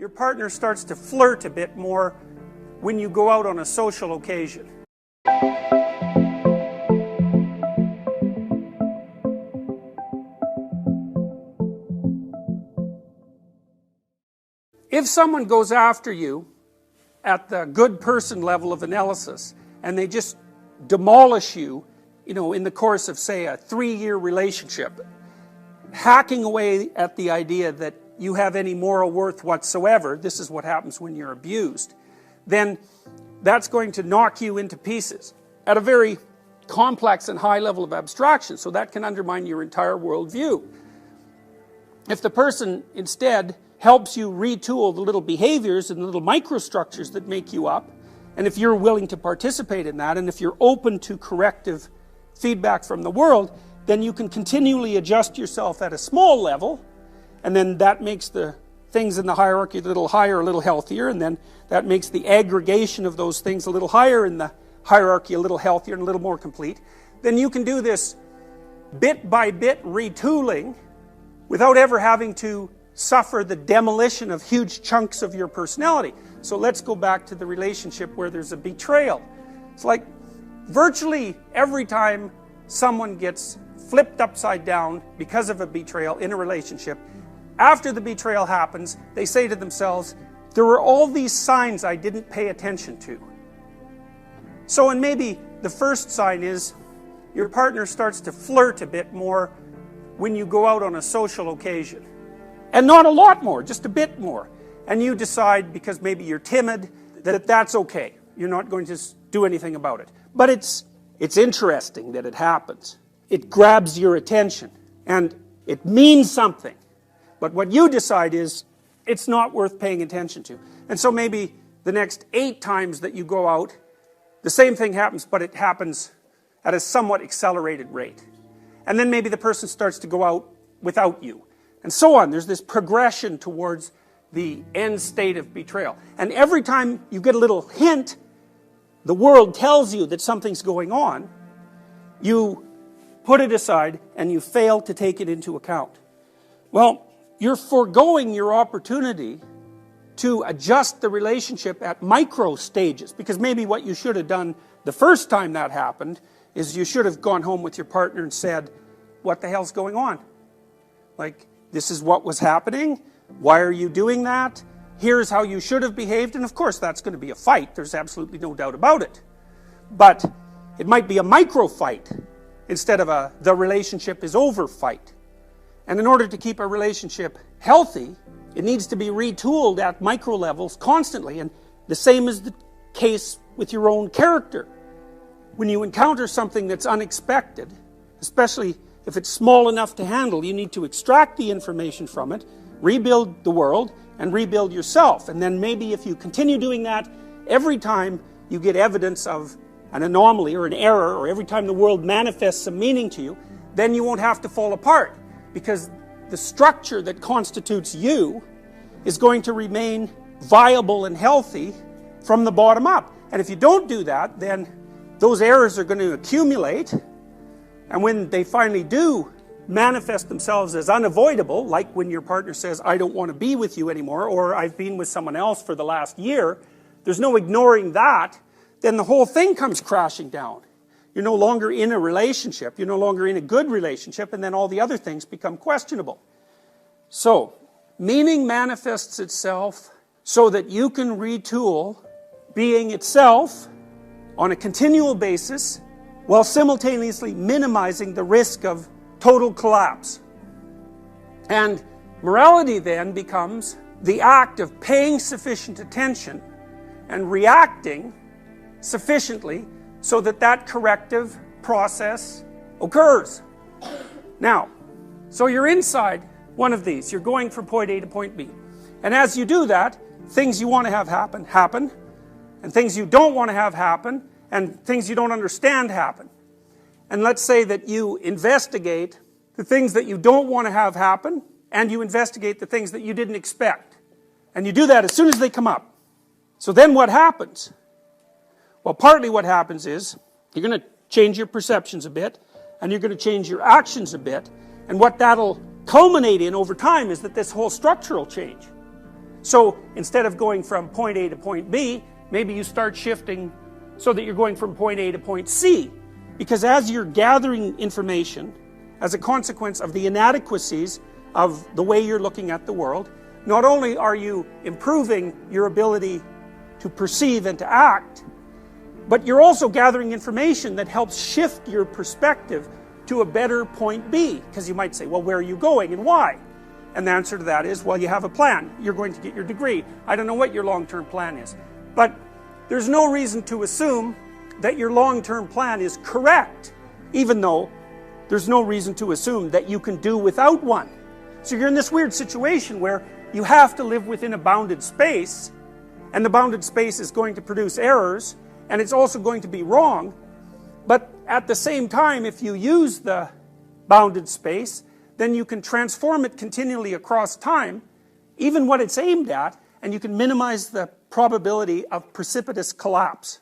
your partner starts to flirt a bit more when you go out on a social occasion. If someone goes after you at the good person level of analysis and they just demolish you, in the course of, say, a 3-year relationship, hacking away at the idea that you have any moral worth whatsoever, this is what happens when you're abused, then that's going to knock you into pieces at a very complex and high level of abstraction, so that can undermine your entire worldview. If the person instead helps you retool the little behaviors and the little microstructures that make you up, and if you're willing to participate in that, and if you're open to corrective feedback from the world, then you can continually adjust yourself at a small level, and then that makes the things in the hierarchy a little higher, a little healthier, and then that makes the aggregation of those things a little higher in the hierarchy a little healthier and a little more complete. Then you can do this bit by bit retooling without ever having to suffer the demolition of huge chunks of your personality. So let's go back to the relationship where there's a betrayal. It's like virtually every time someone gets flipped upside down because of a betrayal in a relationship, after the betrayal happens, they say to themselves, there were all these signs I didn't pay attention to. So, and maybe the first sign is your partner starts to flirt a bit more when you go out on a social occasion. And not a lot more, just a bit more. And you decide, because maybe you're timid, that that's okay. You're not going to do anything about it. But it's interesting that it happens. It grabs your attention, and it means something. But what you decide is, it's not worth paying attention to. And so maybe the next 8 times that you go out, the same thing happens, but it happens at a somewhat accelerated rate. And then maybe the person starts to go out without you. And so on. There's this progression towards the end state of betrayal. And every time you get a little hint, the world tells you that something's going on, you put it aside and you fail to take it into account. Well, you're foregoing your opportunity to adjust the relationship at micro stages, because maybe what you should have done the first time that happened is you should have gone home with your partner and said, what the hell's going on? Like, this is what was happening. Why are you doing that? Here's how you should have behaved. And of course, that's going to be a fight. There's absolutely no doubt about it. But it might be a micro fight instead of a the relationship is over fight. And in order to keep a relationship healthy, it needs to be retooled at micro levels constantly. And the same is the case with your own character. When you encounter something that's unexpected, especially if it's small enough to handle, you need to extract the information from it, rebuild the world, and rebuild yourself. And then maybe if you continue doing that, every time you get evidence of an anomaly or an error, or every time the world manifests some meaning to you, then you won't have to fall apart, because the structure that constitutes you is going to remain viable and healthy from the bottom up. And if you don't do that, then those errors are going to accumulate. And when they finally do manifest themselves as unavoidable, like when your partner says, I don't want to be with you anymore, or I've been with someone else for the last year, there's no ignoring that, then the whole thing comes crashing down. You're no longer in a relationship, you're no longer in a good relationship, and then all the other things become questionable. So, meaning manifests itself so that you can retool being itself on a continual basis, while simultaneously minimizing the risk of total collapse. And morality then becomes the act of paying sufficient attention and reacting sufficiently so that that corrective process occurs. Now, so you're inside one of these. You're going from point A to point B. And as you do that, things you want to have happen, and things you don't want to have happen, and things you don't understand happen. And let's say that you investigate the things that you don't want to have happen, and you investigate the things that you didn't expect. And you do that as soon as they come up. So then what happens? Well, partly what happens is, you're going to change your perceptions a bit, and you're going to change your actions a bit, and what that'll culminate in over time is that this whole structure will change. So instead of going from point A to point B, maybe you start shifting so that you're going from point A to point C. Because as you're gathering information, as a consequence of the inadequacies of the way you're looking at the world, not only are you improving your ability to perceive and to act, but you're also gathering information that helps shift your perspective to a better point B. Because you might say, well, where are you going and why? And the answer to that is, well, you have a plan. You're going to get your degree. I don't know what your long-term plan is. But there's no reason to assume that your long-term plan is correct, even though there's no reason to assume that you can do without one. So you're in this weird situation where you have to live within a bounded space, and the bounded space is going to produce errors, and it's also going to be wrong. But at the same time, if you use the bounded space, then you can transform it continually across time, even what it's aimed at, and you can minimize the probability of precipitous collapse.